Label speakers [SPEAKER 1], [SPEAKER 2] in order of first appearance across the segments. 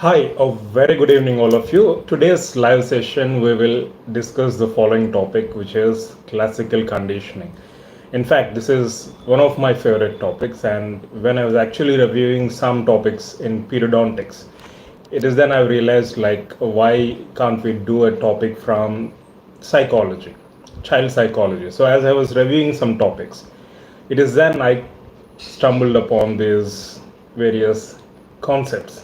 [SPEAKER 1] Hi, a very good evening, all of you. Today's live session, we will discuss the following topic, which is classical conditioning. In fact, this is one of my favorite topics, and when I was actually reviewing some topics in periodontics, it is then I realized why can't we do a topic from psychology, child psychology. So as I was reviewing some topics, it is then I stumbled upon these various concepts.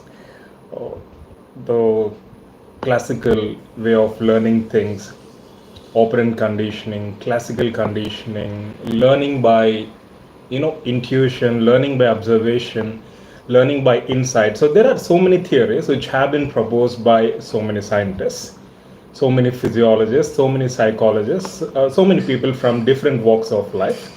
[SPEAKER 1] The classical way of learning things, operant conditioning, classical conditioning, learning by intuition, learning by observation, learning by insight. So there are so many theories which have been proposed by so many scientists, so many physiologists, so many psychologists, so many people from different walks of life.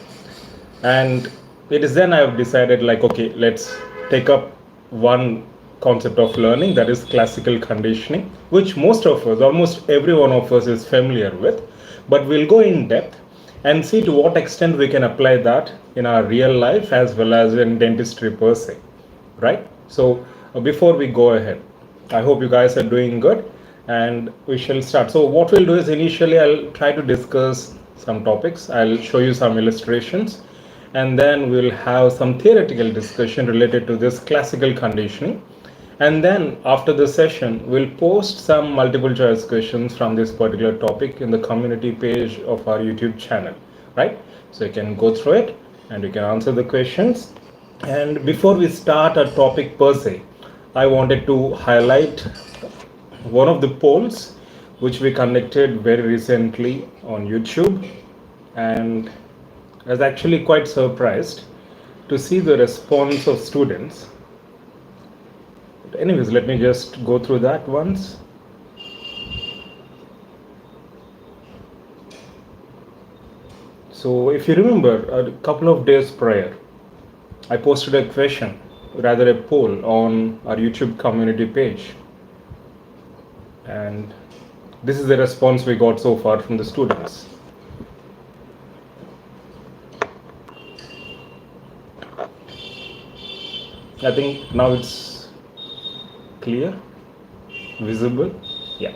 [SPEAKER 1] And it is then I have decided, okay, let's take up one concept of learning, that is classical conditioning, which most of us, almost every one of us, is familiar with. But we'll go in depth and see to what extent we can apply that in our real life as well as in dentistry per se, right? So before we go ahead, I hope you guys are doing good, and we shall start. So what we'll do is, initially I'll try to discuss some topics, I'll show you some illustrations, and then we'll have some theoretical discussion related to this classical conditioning. And then after the session, we'll post some multiple choice questions from this particular topic in the community page of our YouTube channel, right? So you can go through it and you can answer the questions. And before we start our topic per se, I wanted to highlight one of the polls which we conducted very recently on YouTube, and I was actually quite surprised to see the response of students. Anyways, let me just go through that once. So if you remember, a couple of days prior, I posted a question, rather a poll, on our YouTube community page. And this is the response we got so far from the students. I think now it's clear, visible, yeah.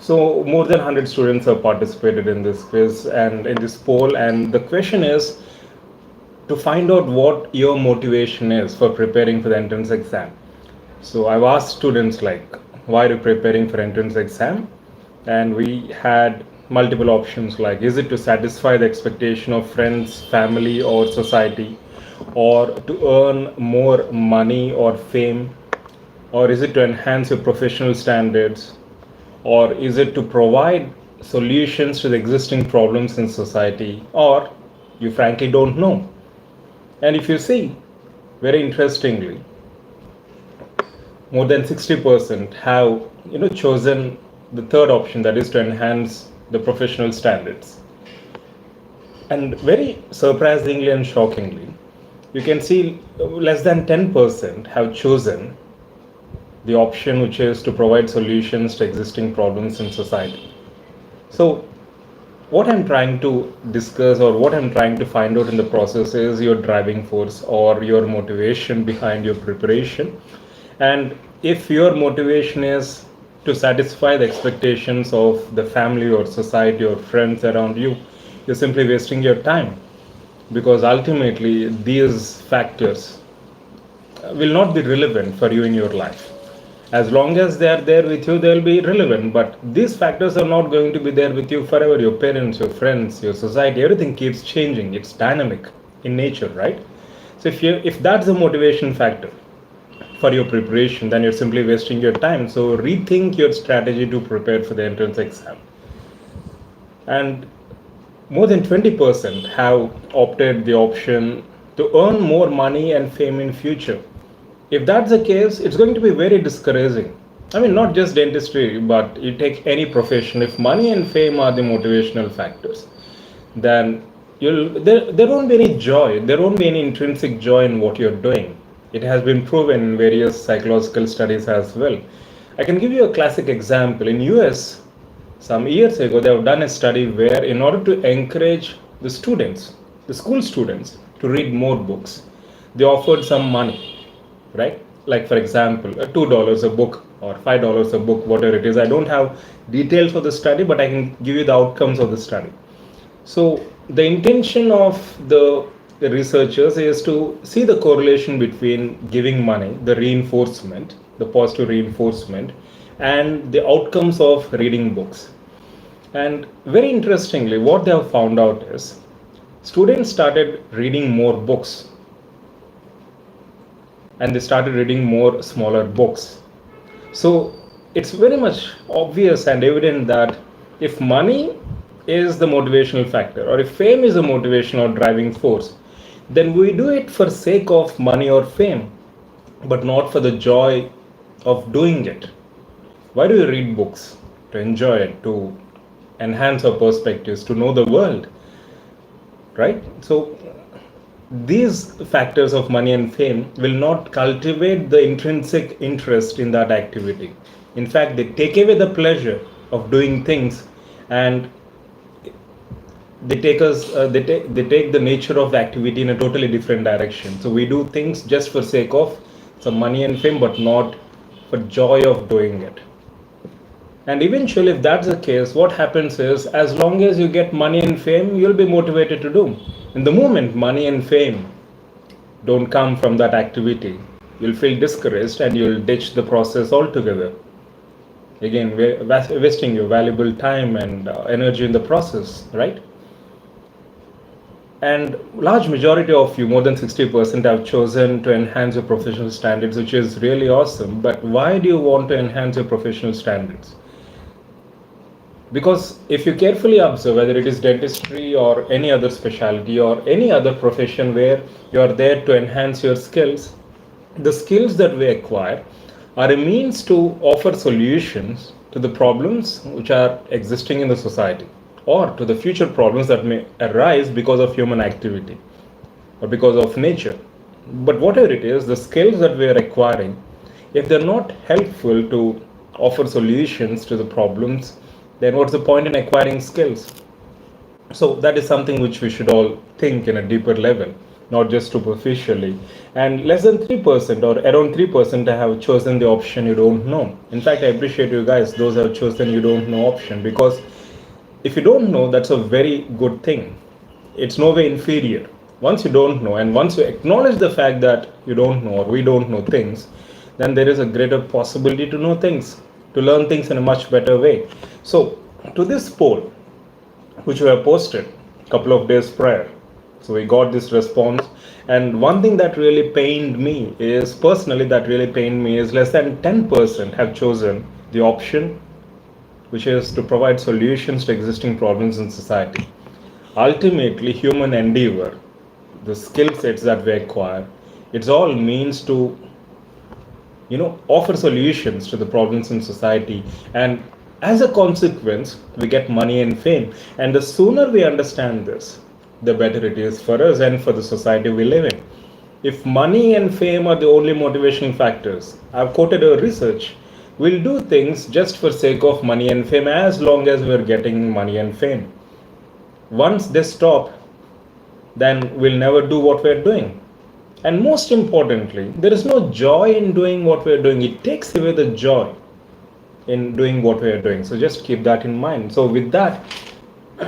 [SPEAKER 1] So more than 100 students have participated in this quiz and in this poll, and the question is to find out what your motivation is for preparing for the entrance exam. So I've asked students why are you preparing for entrance exam, and we had multiple options, like is it to satisfy the expectation of friends, family, or society, or to earn more money or fame, or is it to enhance your professional standards, or is it to provide solutions to the existing problems in society, or you frankly don't know. And if you see, very interestingly, more than 60% have chosen the third option, that is to enhance the professional standards. And very surprisingly and shockingly, you can see less than 10% have chosen the option which is to provide solutions to existing problems in society. So what I'm trying to discuss, or what I'm trying to find out in the process, is your driving force or your motivation behind your preparation. And if your motivation is to satisfy the expectations of the family or society or friends around you, you're simply wasting your time, because ultimately these factors will not be relevant for you in your life. As long as they are there with you, they'll be relevant, but these factors are not going to be there with you forever. Your parents, your friends, your society, everything keeps changing. It's dynamic in nature, right? So if that's the motivation factor for your preparation, then you're simply wasting your time. So rethink your strategy to prepare for the entrance exam. And more than 20% have opted the option to earn more money and fame in future. If that's the case, it's going to be very discouraging. I mean, not just dentistry, but you take any profession. If money and fame are the motivational factors, then there won't be any joy. There won't be any intrinsic joy in what you're doing. It has been proven in various psychological studies as well. I can give you a classic example. In US, some years ago, they have done a study where, in order to encourage the students, the school students, to read more books, they offered some money, right? Like for example, $2 a book or $5 a book, whatever it is. I don't have details of the study, but I can give you the outcomes of the study. So the intention of the researchers is to see the correlation between giving money, the reinforcement, the positive reinforcement, and the outcomes of reading books. And very interestingly, what they have found out is students started reading more books, and they started reading more smaller books. So it's very much obvious and evident that if money is the motivational factor, or if fame is a motivational or driving force, then we do it for sake of money or fame, but not for the joy of doing it. Why do we read books? To enjoy it, to enhance our perspectives, to know the world, right? So these factors of money and fame will not cultivate the intrinsic interest in that activity. In fact, they take away the pleasure of doing things, and they take the nature of the activity in a totally different direction. So we do things just for sake of some money and fame, but not for joy of doing it. And eventually, if that's the case, what happens is, as long as you get money and fame, you'll be motivated to do. In the moment money and fame don't come from that activity, you'll feel discouraged and you'll ditch the process altogether. Again, wasting your valuable time and energy in the process, right? And large majority of you, more than 60%, have chosen to enhance your professional standards, which is really awesome. But why do you want to enhance your professional standards? Because if you carefully observe, whether it is dentistry or any other specialty or any other profession where you are there to enhance your skills, the skills that we acquire are a means to offer solutions to the problems which are existing in the society, or to the future problems that may arise because of human activity or because of nature. But whatever it is, the skills that we are acquiring, if they're not helpful to offer solutions to the problems, then what's the point in acquiring skills? So that is something which we should all think in a deeper level, not just superficially. And less than 3% or around 3% have chosen the option you don't know. In fact, I appreciate you guys, those who have chosen you don't know option, because if you don't know, that's a very good thing. It's no way inferior. Once you don't know, and once you acknowledge the fact that you don't know or we don't know things, then there is a greater possibility to know things, to learn things in a much better way. So to this poll, which we have posted a couple of days prior, so we got this response. And one thing that really pained me is, personally, less than 10% have chosen the option which is to provide solutions to existing problems in society. Ultimately, human endeavor, the skill sets that we acquire, it's all means to offer solutions to the problems in society, and as a consequence we get money and fame. And the sooner we understand this, the better it is for us and for the society we live in. If money and fame are the only motivational factors, I've quoted a research, we'll do things just for sake of money and fame as long as we're getting money and fame. Once they stop, then we'll never do what we're doing. And most importantly, there is no joy in doing what we're doing. It takes away the joy in doing what we're doing. So just keep that in mind. So with that,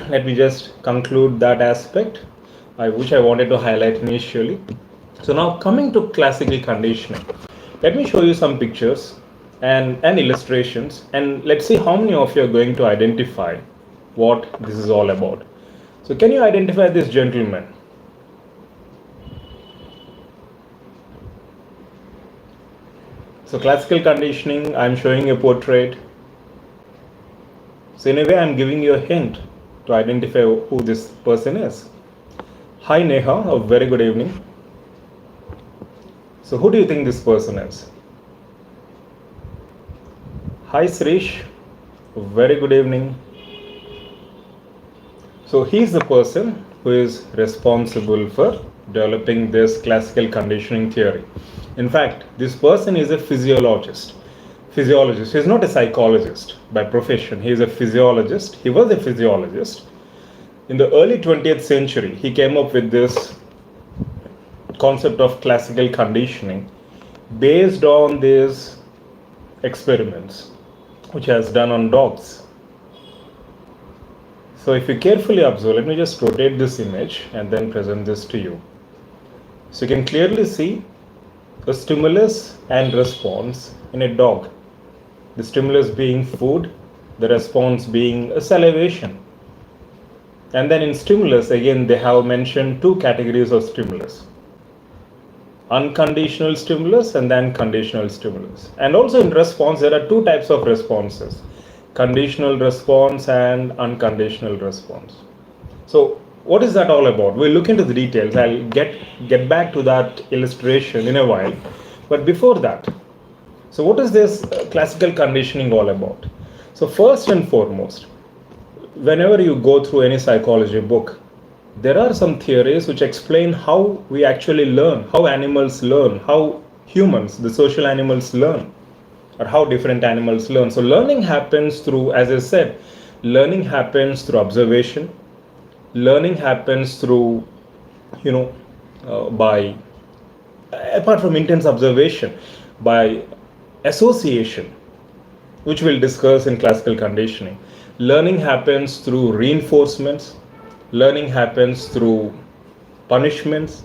[SPEAKER 1] let me just conclude that aspect, which I wanted to highlight initially. So now coming to classical conditioning, let me show you some pictures and illustrations, and let's see how many of you are going to identify what this is all about. So can you identify this gentleman? So classical conditioning, I'm showing a portrait. So in a way, I'm giving you a hint to identify who this person is. Hi Neha, a very good evening. So who do you think this person is? Hi Srish, a very good evening. So he's the person who is responsible for developing this classical conditioning theory. In fact, this person is a physiologist. He's not a psychologist by profession. He is a physiologist. He was a physiologist. In the early 20th century, he came up with this concept of classical conditioning based on these experiments which has done on dogs. So if you carefully observe, let me just rotate this image and then present this to you. So you can clearly see a stimulus and response in a dog. The stimulus being food, the response being a salivation. And then in stimulus, again, they have mentioned two categories of stimulus: unconditional stimulus and then conditional stimulus. And also in response, there are two types of responses: conditional response and unconditional response. So what is that all about? We'll look into the details. I'll get back to that illustration in a while. But before that, so what is this classical conditioning all about? So first and foremost, whenever you go through any psychology book, there are some theories which explain how we actually learn, how animals learn, how humans, the social animals, learn, or how different animals learn. So learning happens through, as I said, learning happens through observation. Learning happens through, by, apart from intense observation, by association, which we'll discuss in classical conditioning. Learning happens through reinforcements. Learning happens through punishments,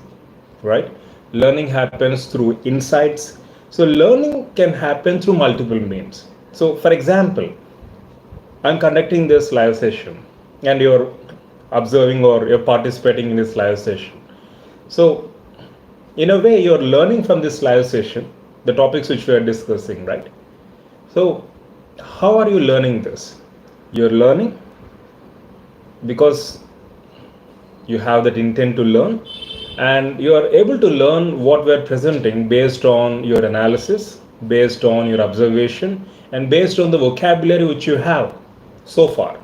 [SPEAKER 1] right? Learning happens through insights. So learning can happen through multiple means. So for example, I'm conducting this live session and you're observing or you're participating in this live session. So in a way, you're learning from this live session the topics which we are discussing, right? So how are you learning this? You're learning because you have that intent to learn, and you are able to learn what we're presenting based on your analysis, based on your observation, and based on the vocabulary which you have so far.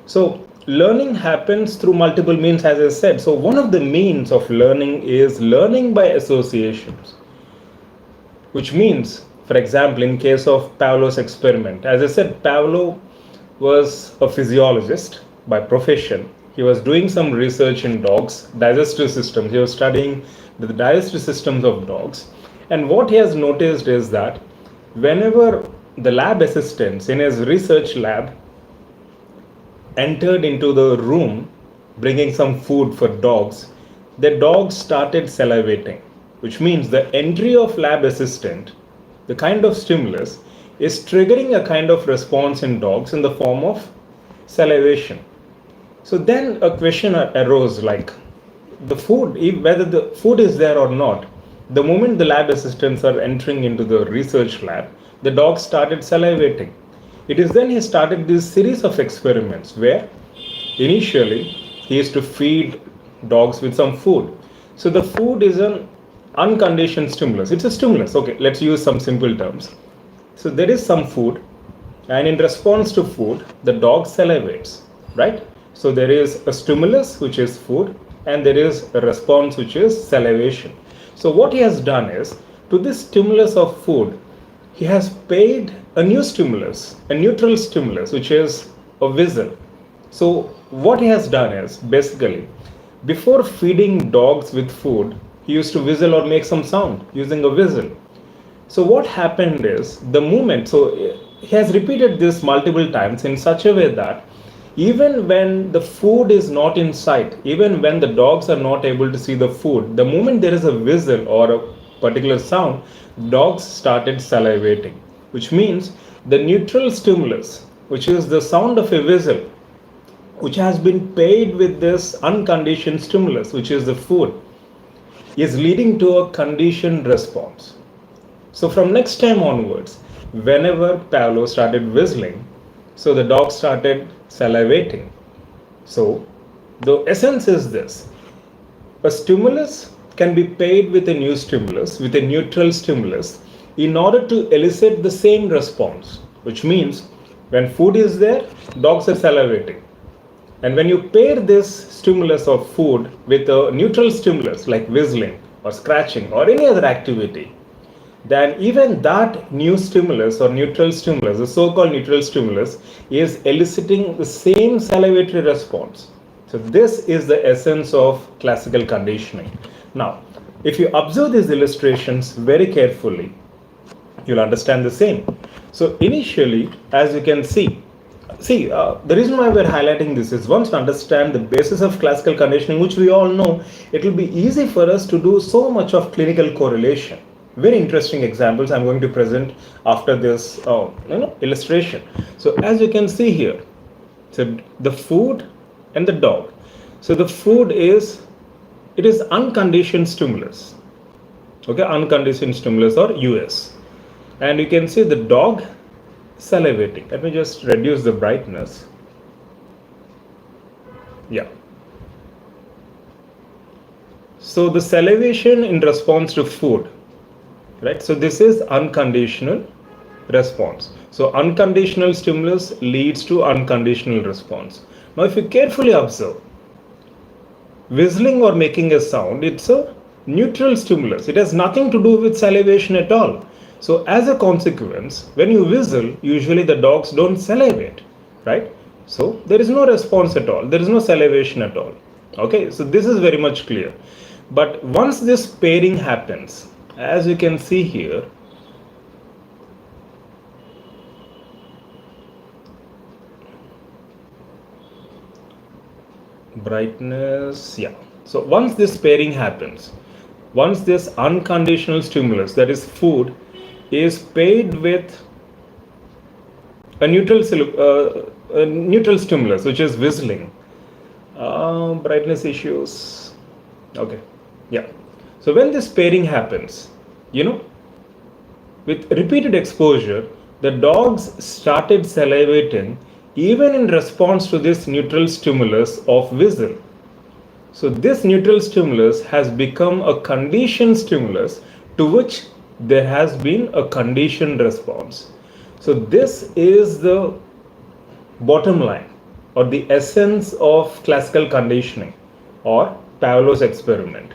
[SPEAKER 1] So learning happens through multiple means, as I said. So one of the means of learning is learning by associations, which means, for example, in case of Pavlo's experiment, as I said, Pavlo was a physiologist by profession. He was doing some research in dogs, digestive systems. He was studying the digestive systems of dogs. And what he has noticed is that whenever the lab assistants in his research lab entered into the room bringing some food for dogs, the dogs started salivating, which means the entry of lab assistant, the kind of stimulus, is triggering a kind of response in dogs in the form of salivation. So then a question arose, like the food, whether the food is there or not, the moment the lab assistants are entering into the research lab, the dogs started salivating. It is then he started this series of experiments where initially he used to feed dogs with some food. So the food is an unconditioned stimulus. It's a stimulus. Okay, let's use some simple terms. So there is some food, and in response to food, the dog salivates, right? So there is a stimulus, which is food, and there is a response, which is salivation. So what he has done is, to this stimulus of food, he has paid a new stimulus, a neutral stimulus, which is a whistle. So what he has done is, basically, before feeding dogs with food, he used to whistle or make some sound using a whistle. So what happened is, the moment, so he has repeated this multiple times in such a way that even when the food is not in sight, even when the dogs are not able to see the food, the moment there is a whistle or a particular sound, dogs started salivating, which means the neutral stimulus, which is the sound of a whistle, which has been paired with this unconditioned stimulus, which is the food, is leading to a conditioned response. So from next time onwards, whenever Pavlo started whistling, so the dog started salivating. So the essence is this: a stimulus can be paired with a new stimulus, with a neutral stimulus, in order to elicit the same response, which means when food is there, dogs are salivating. And when you pair this stimulus of food with a neutral stimulus like whistling or scratching or any other activity, then even that new stimulus or neutral stimulus, the so-called neutral stimulus, is eliciting the same salivatory response. So this is the essence of classical conditioning. Now, If you observe these illustrations very carefully, you'll understand the same. So initially, as you can see, the reason why we're highlighting this is once you understand the basis of classical conditioning, which we all know, it will be easy for us to do so much of clinical correlation. Very interesting examples I'm going to present after this illustration. So as you can see here, so the food and the dog. So the food it is unconditioned stimulus. Okay, unconditioned stimulus or US. And you can see the dog salivating. Let me just reduce the brightness. Yeah. So the salivation in response to food, right? So this is unconditional response. So unconditional stimulus leads to unconditional response. Now if you carefully observe, whistling or making a sound, it's a neutral stimulus. It has nothing to do with salivation at all. So as a consequence, when you whistle, usually the dogs don't salivate, right? So there is no response at all. There is no salivation at all. Okay, so this is very much clear. But once this pairing happens, as you can see here, brightness, yeah. So once this pairing happens, once this unconditional stimulus, that is food, is paired with a neutral stimulus, which is whistling. Brightness issues. Okay, yeah. So when this pairing happens, with repeated exposure, the dogs started salivating even in response to this neutral stimulus of whistle. So this neutral stimulus has become a conditioned stimulus to which there has been a conditioned response. So this is the bottom line or the essence of classical conditioning or Pavlov's experiment.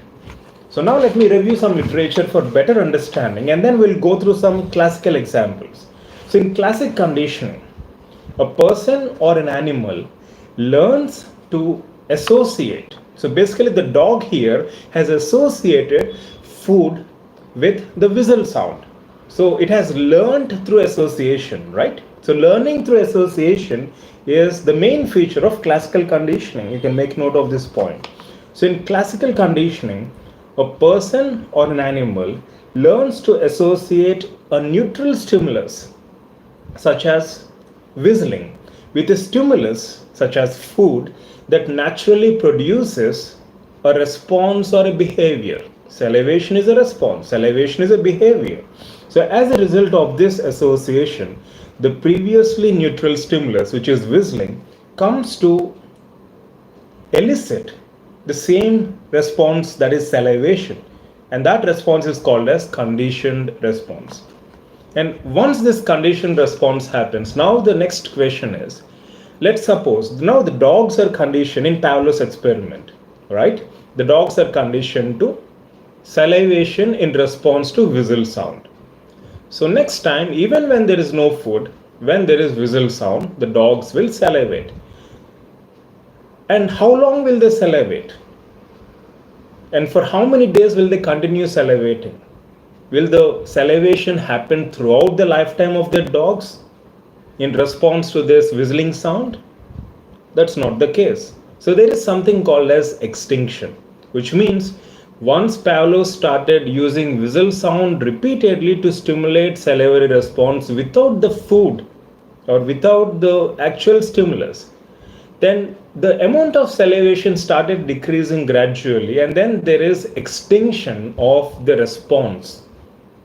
[SPEAKER 1] So now let me review some literature for better understanding, and then we'll go through some classical examples. So in classic conditioning, a person or an animal learns to associate. So basically the dog here has associated food with the whistle sound. So it has learned through association, right? So learning through association is the main feature of classical conditioning. You can make note of this point. So in classical conditioning, a person or an animal learns to associate a neutral stimulus, such as whistling, with a stimulus, such as food, that naturally produces a response or a behavior. Salivation is a response, salivation is a behavior. So as a result of this association, the previously neutral stimulus, which is whistling, comes to elicit the same response, that is salivation, and that response is called as conditioned response. And once this conditioned response happens, now the next question is, let's suppose now the dogs are conditioned in Pavlov's experiment, right? The dogs are conditioned to salivation in response to whistle sound. So next time, even when there is no food, when there is whistle sound, the dogs will salivate. And how long will they salivate? And for how many days will they continue salivating? Will the salivation happen throughout the lifetime of their dogs in response to this whistling sound? That's not the case. So there is something called as extinction, which means once Pavlo started using whistle sound repeatedly to stimulate salivary response without the food or without the actual stimulus, then the amount of salivation started decreasing gradually, and then there is extinction of the response.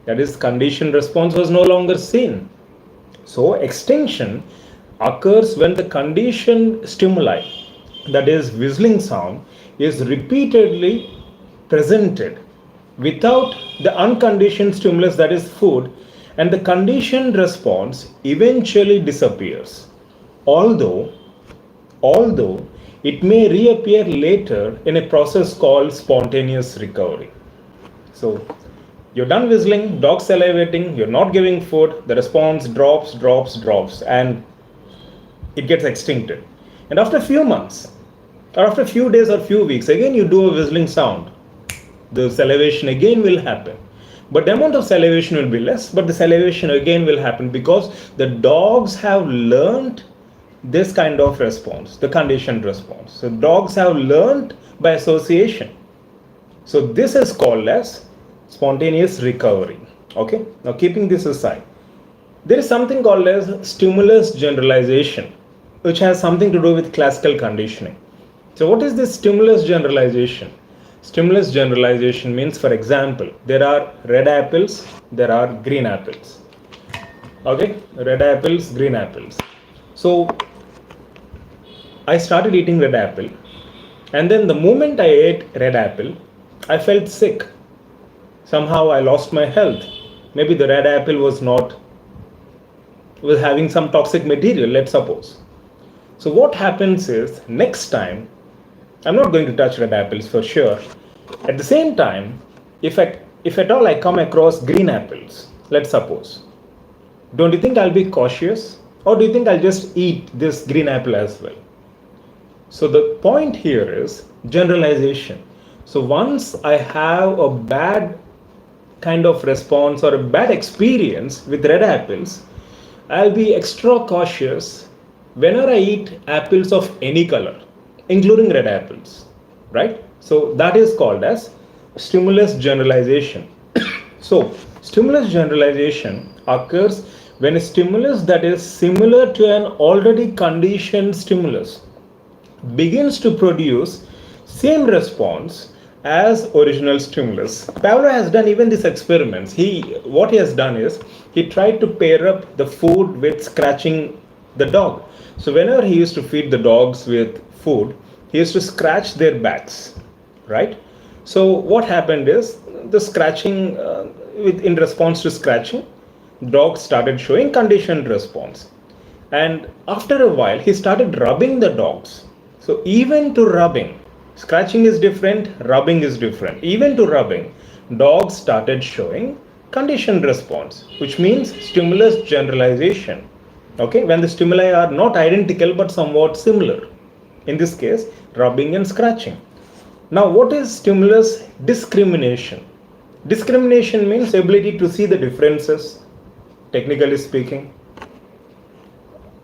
[SPEAKER 1] That is, conditioned response was no longer seen. So extinction occurs when the conditioned stimuli, that is whistling sound, is repeatedly presented without the unconditioned stimulus, that is food, and the conditioned response eventually disappears. Although it may reappear later in a process called spontaneous recovery. So you're done whistling, dog salivating, you're not giving food, the response drops, and it gets extincted. And after a few months, or after a few days or few weeks, again you do a whistling sound. the salivation again will happen. But the amount of salivation will be less, but the salivation again will happen because the dogs have learned this kind of response, the conditioned response. So dogs have learned by association. So this is called as spontaneous recovery. Okay, now keeping this aside, there is something called as stimulus generalization, which has something to do with classical conditioning. So what is this stimulus generalization? Stimulus generalization means, for example, there are red apples, there are green apples. Okay, red apples, green apples. So I started eating red apple, and then the moment I ate red apple, I felt sick. Somehow I lost my health. Maybe the red apple was having some toxic material, let's suppose. So what happens is, next time, I'm not going to touch red apples for sure. At the same time, if at all I come across green apples, let's suppose, don't you think I'll be cautious? Or do you think I'll just eat this green apple as well? So the point here is generalization. So once I have a bad kind of response or a bad experience with red apples, I'll be extra cautious whenever I eat apples of any color, including red apples, right? So that is called as stimulus generalization. So stimulus generalization occurs when a stimulus that is similar to an already conditioned stimulus begins to produce same response as original stimulus. Pavlo has done even these experiments. What he has done is he tried to pair up the food with scratching the dog. So whenever he used to feed the dogs with food, he used to scratch their backs, right? So what happened is the scratching, in response to scratching, dogs started showing conditioned response. And after a while, he started rubbing the dogs. So even to rubbing, scratching is different, rubbing is different. Even to rubbing, dogs started showing conditioned response, which means stimulus generalization. Okay, when the stimuli are not identical but somewhat similar. In this case, rubbing and scratching. Now, what is stimulus discrimination? Discrimination means ability to see the differences, technically speaking.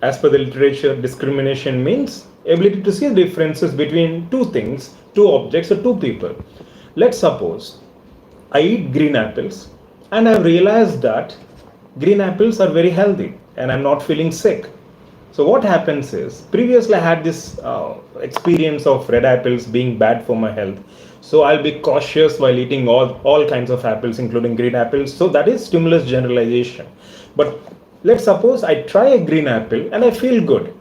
[SPEAKER 1] As per the literature, discrimination means ability to see the differences between two things, two objects, or two people. Let's suppose I eat green apples and I've realized that green apples are very healthy and I'm not feeling sick. So what happens is, previously I had this experience of red apples being bad for my health. So I'll be cautious while eating all kinds of apples, including green apples. So that is stimulus generalization. But let's suppose I try a green apple and I feel good.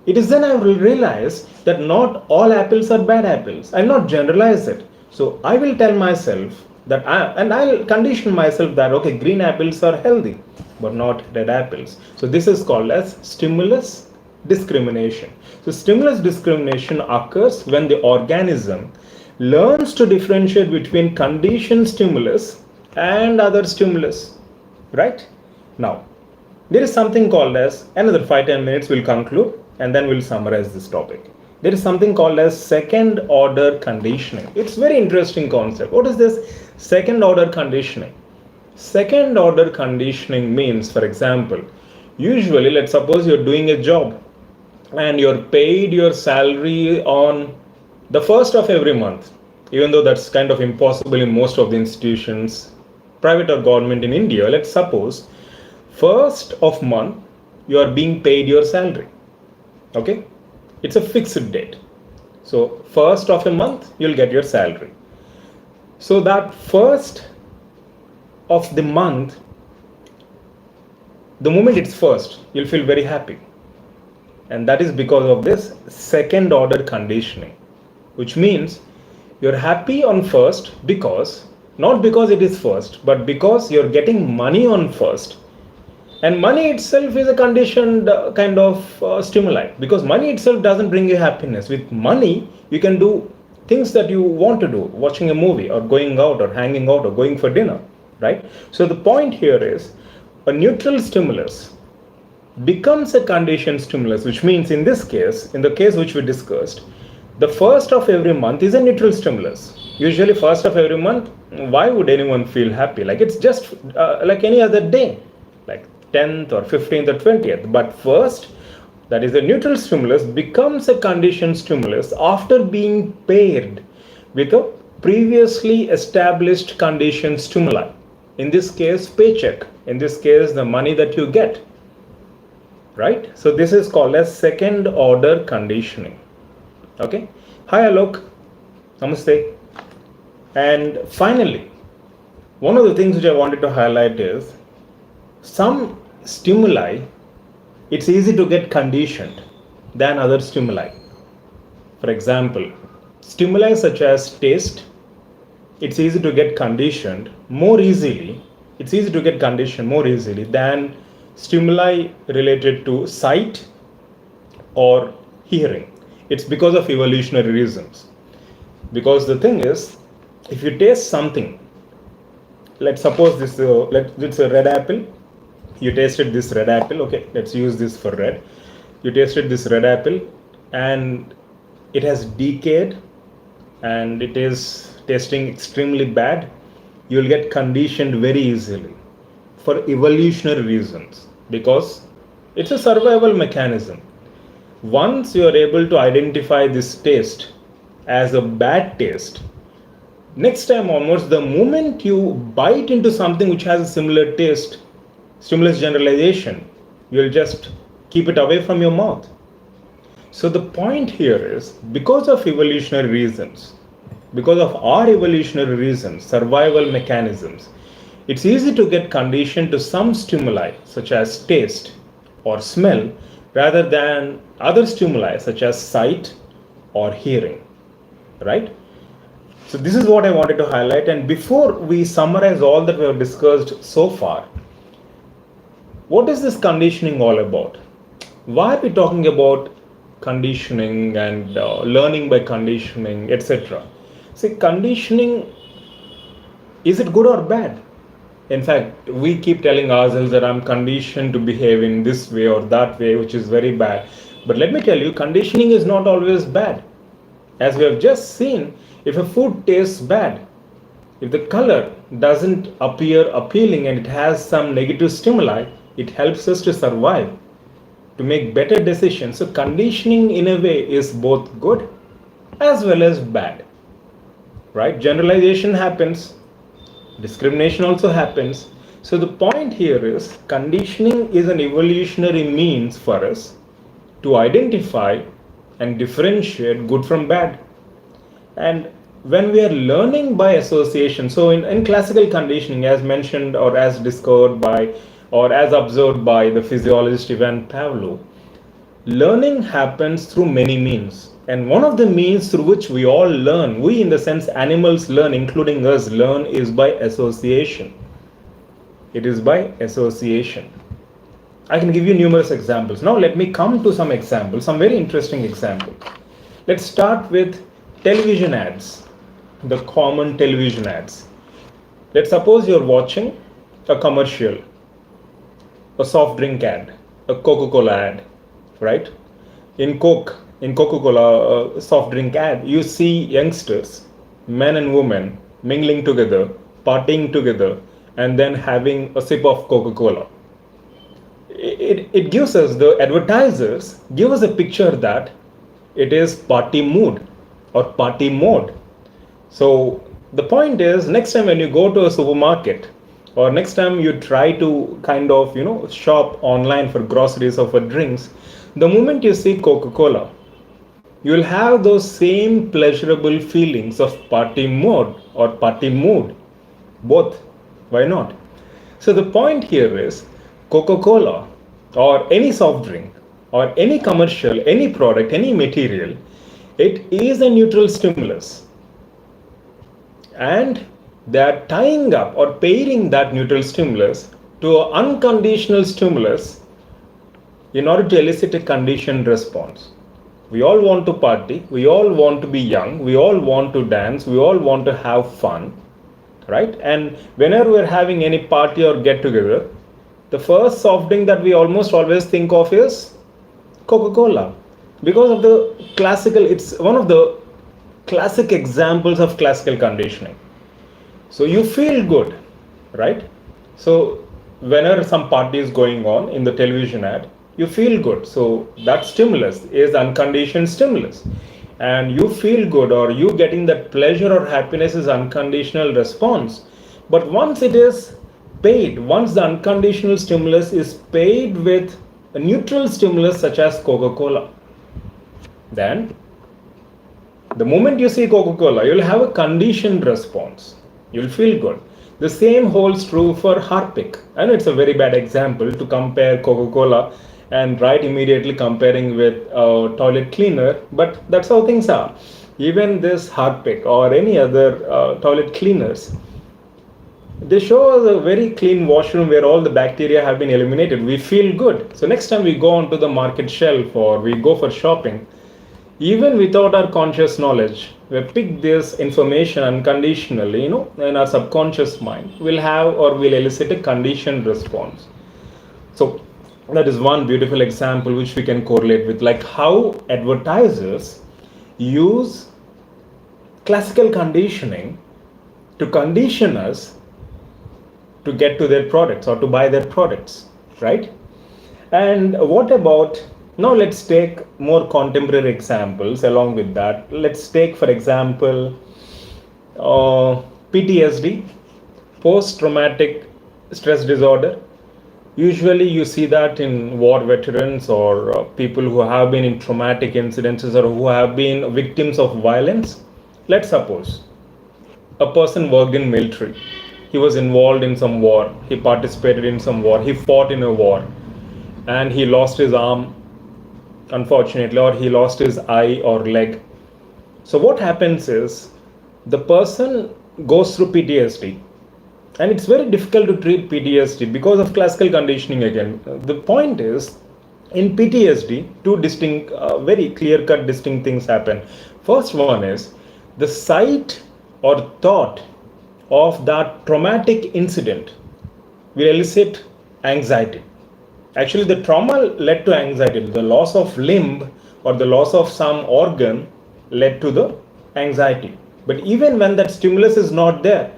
[SPEAKER 1] It is then I will realize that not all apples are bad apples. I'll not generalize it. So I will tell myself that I'll condition myself that, okay, green apples are healthy, but not red apples. So this is called as stimulus discrimination. So stimulus discrimination occurs when the organism learns to differentiate between conditioned stimulus and other stimulus, right? Now, there is something called as, another 5-10 minutes we'll conclude and then we'll summarize this topic. There is something called as second order conditioning. It's very interesting concept. What is this second order conditioning? Second order conditioning means, for example, usually let's suppose you're doing a job and you're paid your salary on the first of every month, even though that's kind of impossible in most of the institutions, private or government in India. Let's suppose first of month you are being paid your salary. Okay, it's a fixed date. So first of a month you'll get your salary. So that first of the month, the moment it's first, you'll feel very happy. And that is because of this second order conditioning, which means you're happy on first because, not because it is first, but because you're getting money on first. And money itself is a conditioned kind of stimuli, because money itself doesn't bring you happiness. With money, you can do things that you want to do, watching a movie or going out or hanging out or going for dinner, right? So the point here is a neutral stimulus becomes a conditioned stimulus, which means in this case, in the case which we discussed, the first of every month is a neutral stimulus. Usually first of every month, why would anyone feel happy? Like it's just like any other day, like 10th or 15th or 20th. But first, that is the neutral stimulus becomes a conditioned stimulus after being paired with a previously established conditioned stimuli. In this case, paycheck. In this case, the money that you get. Right? So this is called as second order conditioning. Okay? Hi Alok. Namaste. And finally, one of the things which I wanted to highlight is some stimuli, it's easy to get conditioned than other stimuli. For example, stimuli such as taste, it's easy to get conditioned more easily. It's easy to get conditioned more easily than stimuli related to sight or hearing. It's because of evolutionary reasons. Because the thing is, if you taste something, let's suppose this it's a red apple. You tasted this red apple. Okay, let's use this for red. You tasted this red apple and it has decayed and it is tasting extremely bad. You'll get conditioned very easily for evolutionary reasons because it's a survival mechanism. Once you are able to identify this taste as a bad taste, next time onwards, the moment you bite into something which has a similar taste, stimulus generalization, you'll just keep it away from your mouth. So the point here is, because of evolutionary reasons, because of our evolutionary reasons, survival mechanisms, it's easy to get conditioned to some stimuli such as taste or smell rather than other stimuli such as sight or hearing, right? So this is what I wanted to highlight. And before we summarize all that we have discussed so far, what is this conditioning all about? Why are we talking about conditioning and learning by conditioning, etc.? See, conditioning, is it good or bad? In fact, we keep telling ourselves that I'm conditioned to behave in this way or that way, which is very bad. But let me tell you, conditioning is not always bad. As we have just seen, if a food tastes bad, if the color doesn't appear appealing and it has some negative stimuli, it helps us to survive, to make better decisions. So conditioning in a way is both good as well as bad, right? Generalization happens, discrimination also happens. So the point here is conditioning is an evolutionary means for us to identify and differentiate good from bad. And when we are learning by association, so in classical conditioning, as mentioned or as discovered by or as observed by the physiologist Ivan Pavlo, learning happens through many means. And one of the means through which we all learn, we in the sense animals learn, including us learn, is by association. It is by association. I can give you numerous examples. Now let me come to some examples, some very interesting examples. Let's start with television ads, the common television ads. Let's suppose you're watching a commercial, a soft drink ad, a Coca-Cola ad, right? In Coca-Cola soft drink ad, you see youngsters, men and women, mingling together, partying together, and then having a sip of Coca-Cola. It gives us, the advertisers give us a picture that it is party mood or party mode. So the point is, next time when you go to a supermarket or next time you try to kind of shop online for groceries or for drinks, the moment you see Coca-Cola, you will have those same pleasurable feelings of party mode or party mood, both. Why not? So the point here is Coca-Cola or any soft drink or any commercial, any product, any material, it is a neutral stimulus, and they are tying up or pairing that neutral stimulus to an unconditional stimulus in order to elicit a conditioned response. We all want to party, we all want to be young, we all want to dance, we all want to have fun, right? And whenever we're having any party or get together, the first soft drink that we almost always think of is Coca-Cola, because of the classical, it's one of the classic examples of classical conditioning. So you feel good, right? So whenever some party is going on in the television ad, you feel good. So that stimulus is unconditioned stimulus. And you feel good, or you getting that pleasure or happiness is unconditional response. But once it is paid, once the unconditional stimulus is paid with a neutral stimulus such as Coca-Cola, then the moment you see Coca-Cola, you'll have a conditioned response. You'll feel good. The same holds true for Harpic. I know it's a very bad example to compare Coca-Cola and right immediately comparing with a toilet cleaner, but that's how things are. Even this Harpic or any other toilet cleaners, they show us a very clean washroom where all the bacteria have been eliminated. We feel good. So next time we go onto the market shelf or we go for shopping, even without our conscious knowledge, we pick this information unconditionally, in our subconscious mind, we'll have or will elicit a conditioned response. So that is one beautiful example which we can correlate with, like how advertisers use classical conditioning to condition us to get to their products or to buy their products, right? And what about, now let's take more contemporary examples along with that. Let's take, for example, PTSD, post-traumatic stress disorder. Usually you see that in war veterans or people who have been in traumatic incidences or who have been victims of violence. Let's suppose a person worked in military. He was involved in some war. He participated in some war. He fought in a war and he lost his arm, unfortunately, or he lost his eye or leg. So what happens is the person goes through PTSD, and it's very difficult to treat PTSD because of classical conditioning again. The point is, in PTSD, two distinct, very clear-cut distinct things happen. First one is the sight or thought of that traumatic incident will elicit anxiety. Actually, the trauma led to anxiety. The loss of limb or the loss of some organ led to the anxiety. But even when that stimulus is not there,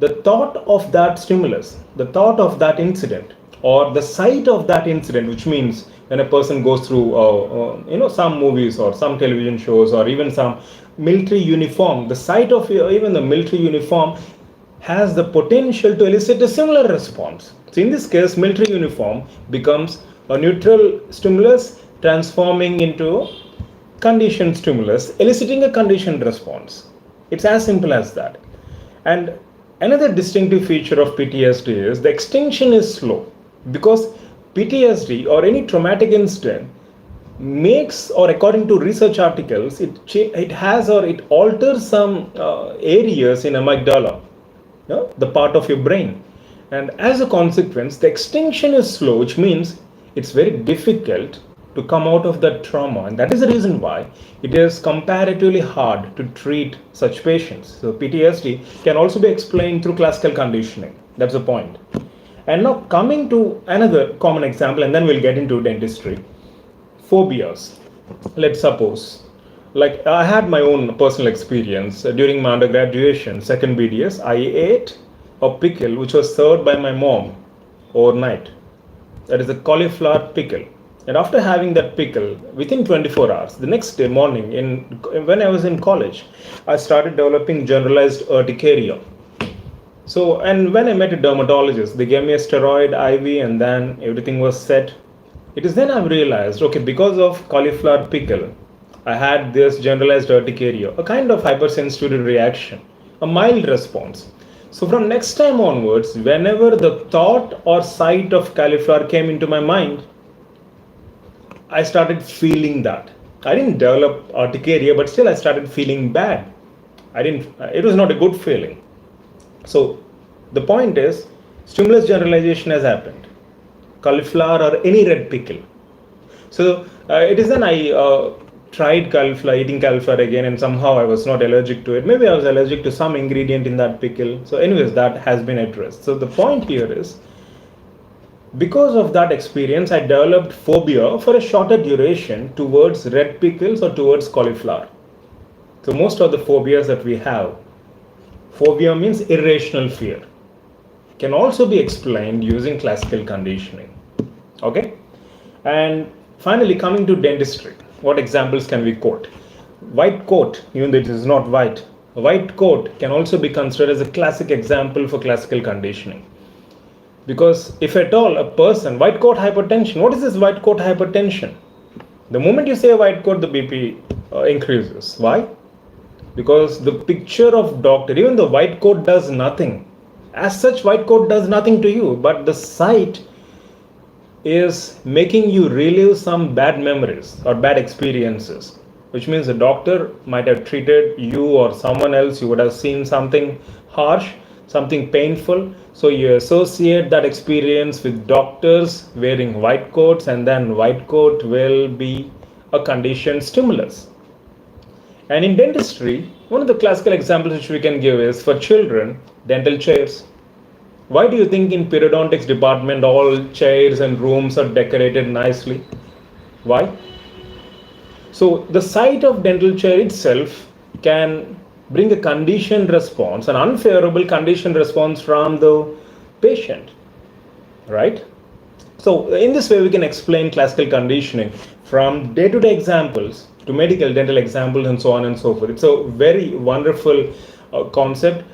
[SPEAKER 1] the thought of that stimulus, the thought of that incident, or the sight of that incident, which means when a person goes through, some movies or some television shows or even some military uniform, the sight of even the military uniform has the potential to elicit a similar response. So in this case, military uniform becomes a neutral stimulus transforming into conditioned stimulus, eliciting a conditioned response. It's as simple as that. And another distinctive feature of PTSD is the extinction is slow, because PTSD or any traumatic incident makes, or according to research articles, it has or it alters some areas in amygdala, the part of your brain. And as a consequence, the extinction is slow, which means it's very difficult to come out of that trauma. And that is the reason why it is comparatively hard to treat such patients. So PTSD can also be explained through classical conditioning. That's the point. And now coming to another common example, and then we'll get into dentistry. Phobias. Let's suppose, like I had my own personal experience during my undergrad duration, second BDS, I ate a pickle which was served by my mom overnight. That is a cauliflower pickle. And after having that pickle, within 24 hours, the next day morning, when I was in college, I started developing generalized urticaria. So, and when I met a dermatologist, they gave me a steroid IV and then everything was set. It is then I've realized, okay, because of cauliflower pickle, I had this generalized urticaria, a kind of hypersensitivity reaction, a mild response. So from next time onwards, whenever the thought or sight of cauliflower came into my mind, I started feeling that. I didn't develop urticaria, but still I started feeling bad. It was not a good feeling. So the point is, stimulus generalization has happened. Cauliflower or any red pickle. So it is then I tried eating cauliflower again, and somehow I was not allergic to it. Maybe I was allergic to some ingredient in that pickle. So anyways, that has been addressed. So the point here is, because of that experience, I developed phobia for a shorter duration towards red pickles or towards cauliflower. So most of the phobias that we have, phobia means irrational fear, can also be explained using classical conditioning. Okay? And finally, coming to dentistry, what examples can we quote? White coat, even though it is not white, a white coat can also be considered as a classic example for classical conditioning. Because if at all a person, white coat hypertension, what is this white coat hypertension? The moment you say white coat, the BP increases. Why? Because the picture of doctor, even the white coat does nothing. As such, white coat does nothing to you, but the sight is making you relive some bad memories or bad experiences, which means the doctor might have treated you or someone else, you would have seen something harsh, something painful, so you associate that experience with doctors wearing white coats, and then white coat will be a conditioned stimulus. And in dentistry, one of the classical examples which we can give is for children, dental chairs. Why do you think in periodontics department all chairs and rooms are decorated nicely? Why? So the sight of dental chair itself can bring a conditioned response, an unfavorable conditioned response from the patient, right? So in this way we can explain classical conditioning from day-to-day examples to medical dental examples and so on and so forth. It's a very wonderful concept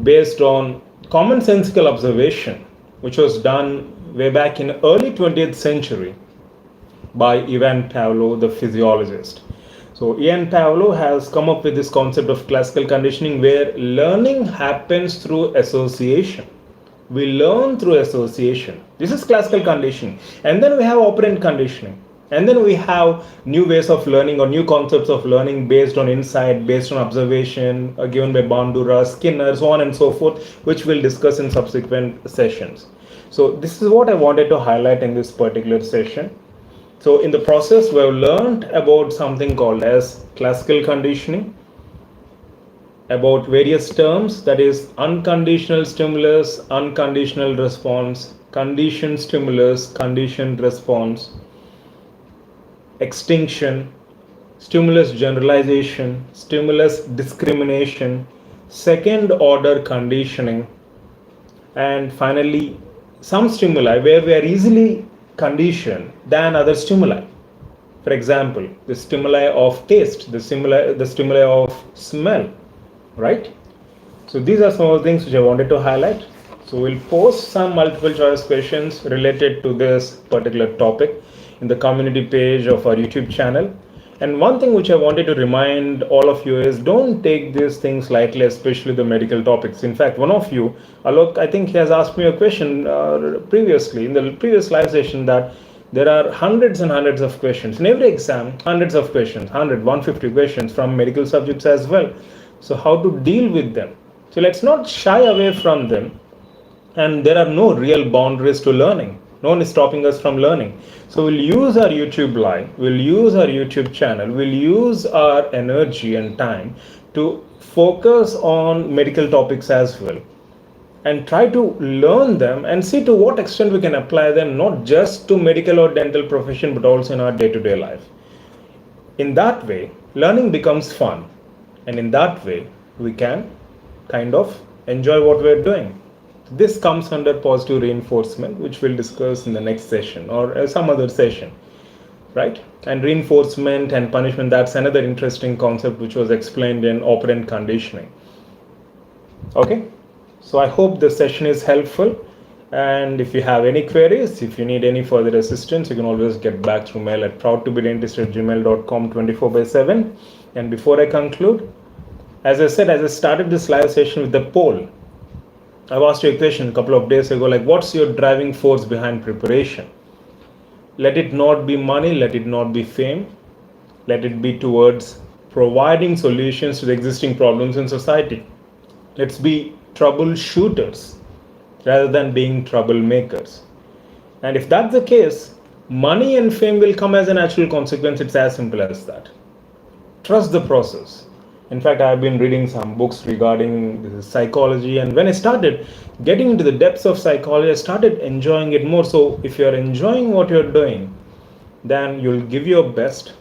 [SPEAKER 1] based on commonsensical observation, which was done way back in early 20th century by Pavlo, the physiologist. So Pavlo has come up with this concept of classical conditioning where learning happens through association. We learn through association. This is classical conditioning. And then we have operant conditioning. And then we have new ways of learning or new concepts of learning based on insight, based on observation, given by Bandura, Skinner, so on and so forth, which we'll discuss in subsequent sessions. So this is what I wanted to highlight in this particular session. So in the process, we have learned about something called as classical conditioning, about various terms, that is unconditional stimulus, unconditional response, conditioned stimulus, conditioned response, extinction, stimulus generalization, stimulus discrimination, second order conditioning, and finally some stimuli where we are easily conditioned than other stimuli. For example, the stimuli of taste, the stimuli of smell, right? So these are some of the things which I wanted to highlight. So we'll post some multiple choice questions related to this particular topic in the community page of our YouTube channel. And one thing which I wanted to remind all of you is don't take these things lightly, especially the medical topics. In fact, one of you, Alok, I think he has asked me a question previously in the previous live session that there are hundreds and hundreds of questions. In every exam, hundreds of questions, 100, 150 questions from medical subjects as well. So how to deal with them? So let's not shy away from them. And there are no real boundaries to learning. No one is stopping us from learning. So we'll use our YouTube live, we'll use our YouTube channel, we'll use our energy and time to focus on medical topics as well. And try to learn them and see to what extent we can apply them, not just to medical or dental profession, but also in our day-to-day life. In that way, learning becomes fun. And in that way, we can kind of enjoy what we're doing. This comes under positive reinforcement, which we'll discuss in the next session or some other session, right? And reinforcement and punishment, that's another interesting concept which was explained in operant conditioning. Okay, so I hope this session is helpful. And if you have any queries, if you need any further assistance, you can always get back through mail at proudtobedentist@gmail.com 24/7. And before I conclude, as I said, as I started this live session with the poll, I've asked you a question a couple of days ago, like what's your driving force behind preparation? Let it not be money, let it not be fame, let it be towards providing solutions to the existing problems in society. Let's be troubleshooters rather than being troublemakers. And if that's the case, money and fame will come as a natural consequence. It's as simple as that. Trust the process. In fact, I've been reading some books regarding psychology, and when I started getting into the depths of psychology, I started enjoying it more. So if you're enjoying what you're doing, then you'll give your best,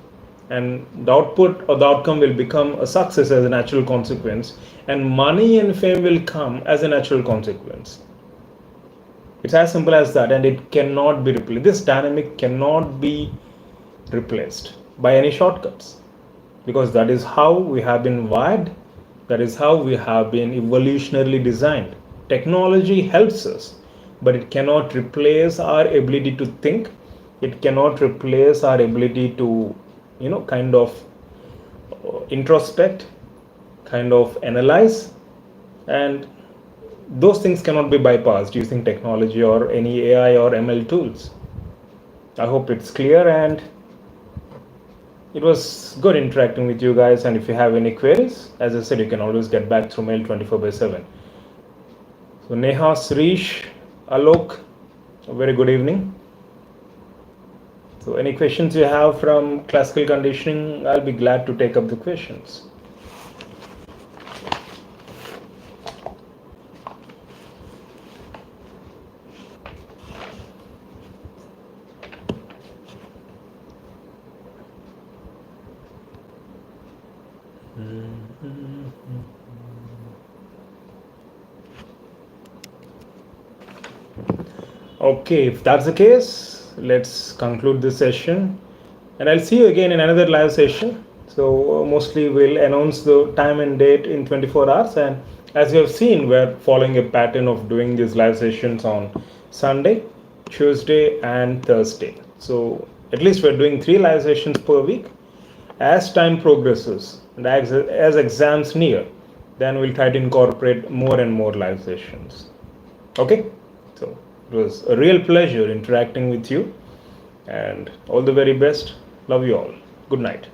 [SPEAKER 1] and the output or the outcome will become a success as a natural consequence, and money and fame will come as a natural consequence. It's as simple as that, and it cannot be replaced. This dynamic cannot be replaced by any shortcuts, because that is how we have been wired, that is how we have been evolutionarily designed. Technology helps us, but it cannot replace our ability to think. It cannot replace our ability to, kind of introspect, kind of analyze, and those things cannot be bypassed using technology or any AI or ML tools. I hope it's clear, and it was good interacting with you guys. And if you have any queries, as I said, you can always get back through mail 24/7. So Neha, Srish, Alok, a very good evening. So any questions you have from classical conditioning, I'll be glad to take up the questions. Okay, if that's the case, let's conclude this session, and I'll see you again in another live session. So mostly we'll announce the time and date in 24 hours, and as you have seen, we're following a pattern of doing these live sessions on Sunday, Tuesday, and Thursday. So at least we're doing 3 live sessions per week. As time progresses and as exams near, then we'll try to incorporate more and more live sessions. Okay, so it was a real pleasure interacting with you, and all the very best. Love you all. Good night.